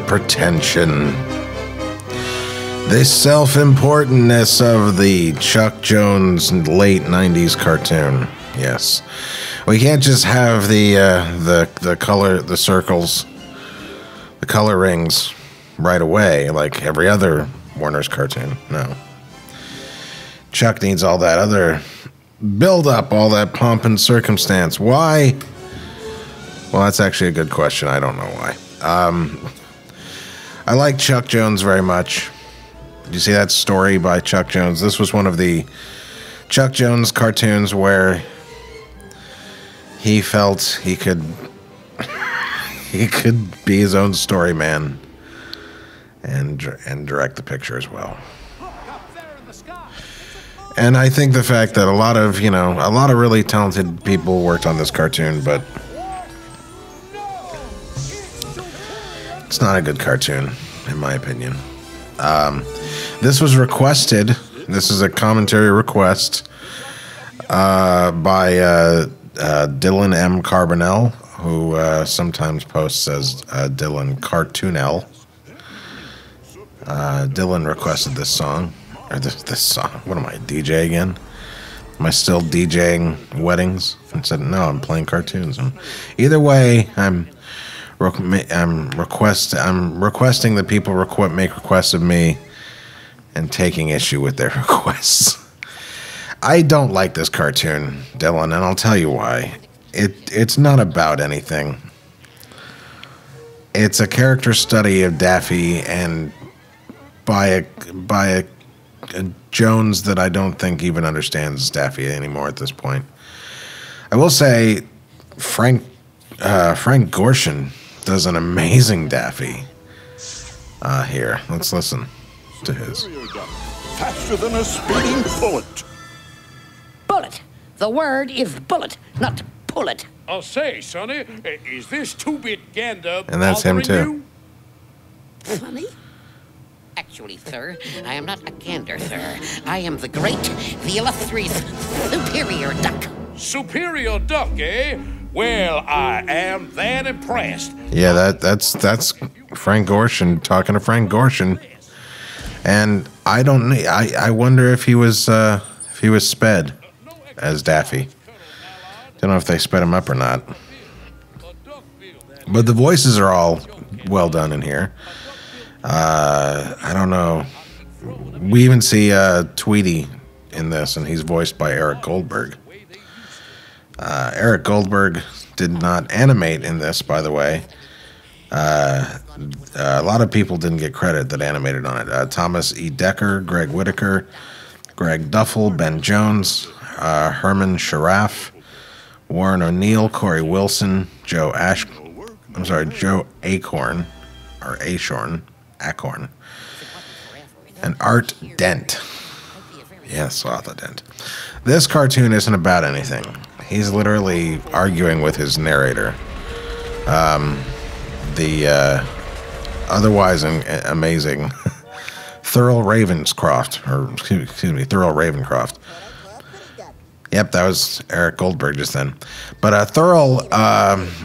pretension. The self-importantness of the Chuck Jones late 90s cartoon. Yes. We can't just have the color, the circles, the color rings right away like every other Warner's cartoon. No. Chuck needs all that other build up, all that pomp and circumstance. Why? Well, that's actually a good question. I don't know why. I like Chuck Jones very much. Did you see that story by Chuck Jones? This was one of the Chuck Jones cartoons where he felt he could be his own story man and direct the picture as well. And I think the fact that a lot of really talented people worked on this cartoon, but it's not a good cartoon, in my opinion. This was requested. This is a commentary request by Dylan M. Carbonell, who sometimes posts as Dylan Cartoonell. Dylan requested this song. Or this song. What am I, DJ again? Am I still DJing weddings? I said, no, I'm playing cartoons. Either way, I'm requesting that people make requests of me and taking issue with their requests. I don't like this cartoon, Dylan, and I'll tell you why. It's not about anything. It's a character study of Daffy and by a Jones that I don't think even understands Daffy anymore at this point. I will say Frank Gorshin does an amazing Daffy here. Let's listen to his. Faster than a speeding bullet. Bullet. The word is bullet, not pullet. I'll say, Sonny, is this two-bit gander and that's him too. Funny? Actually, sir, I am not a gander, sir. I am the great, the illustrious, superior duck. Superior duck, eh? Well, I am that impressed. Yeah, that's Frank Gorshin talking to Frank Gorshin, and I wonder if he was sped as Daffy. Don't know if they sped him up or not, but the voices are all well done in here. I don't know. We even see Tweety in this, and he's voiced by Eric Goldberg. Eric Goldberg did not animate in this, by the way. A lot of people didn't get credit that animated on it. Thomas E. Decker, Greg Whitaker, Greg Duffel, Ben Jones, Herman Sharaf, Warren O'Neill, Corey Wilson, Joe Acorn, or Acorn, and Art Dent. Yes, Arthur Dent. This cartoon isn't about anything. He's literally arguing with his narrator. The otherwise amazing Thurl Ravencroft. Yep, that was Eric Goldberg just then. But Thurl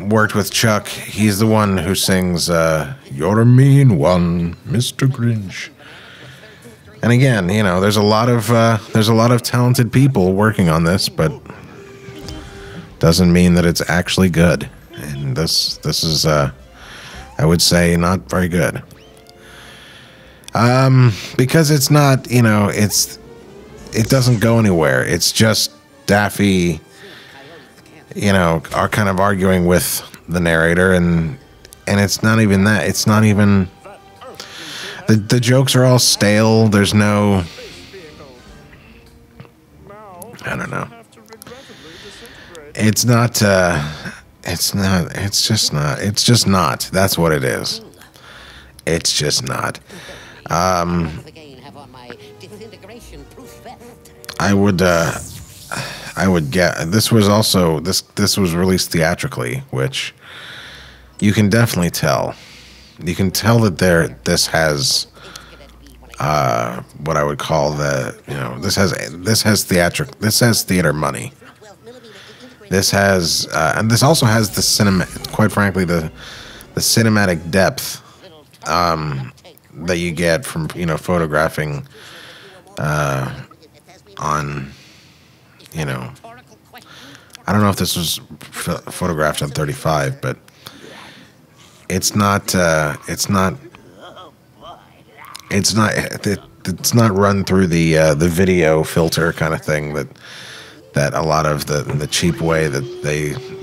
worked with Chuck. He's the one who sings "You're a Mean One, Mr. Grinch." And again, there's a lot of talented people working on this, but doesn't mean that it's actually good. And this is I would say not very good. Because it's not, it doesn't go anywhere. It's just Daffy, are kind of arguing with the narrator, and it's not even that. It's not even the jokes are all stale. There's no, I don't know. It's just not. That's what it is. It's just not. I would get this was also this was released theatrically, which you can definitely tell. You can tell that this has what I would call this has theater money. This has and this also has the quite frankly the cinematic depth that you get from, you know, photographing on, you know, I don't know if this was photographed on 35, but it's not run through the video filter kind of thing that a lot of the cheap way that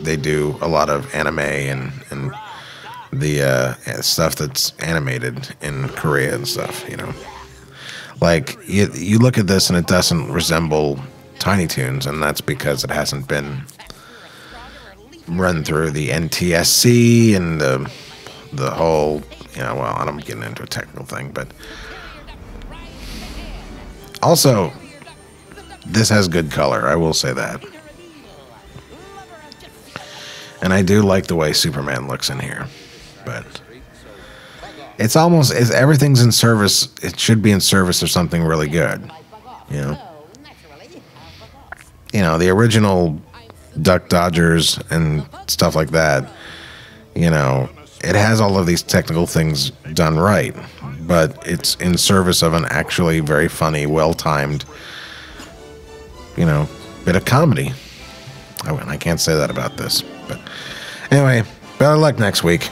they do a lot of anime and the stuff that's animated in Korea and stuff, you know. Like, you look at this and it doesn't resemble Tiny Toons, and that's because it hasn't been run through the NTSC and the whole, you know, well, I'm getting into a technical thing, but also, this has good color, I will say that. And I do like the way Superman looks in here, but it's almost, everything's in service, it should be in service of something really good, you know? You know, the original Duck Dodgers and stuff like that, you know, it has all of these technical things done right, but it's in service of an actually very funny, well-timed, you know, bit of comedy. I can't say that about this, but anyway, better luck next week.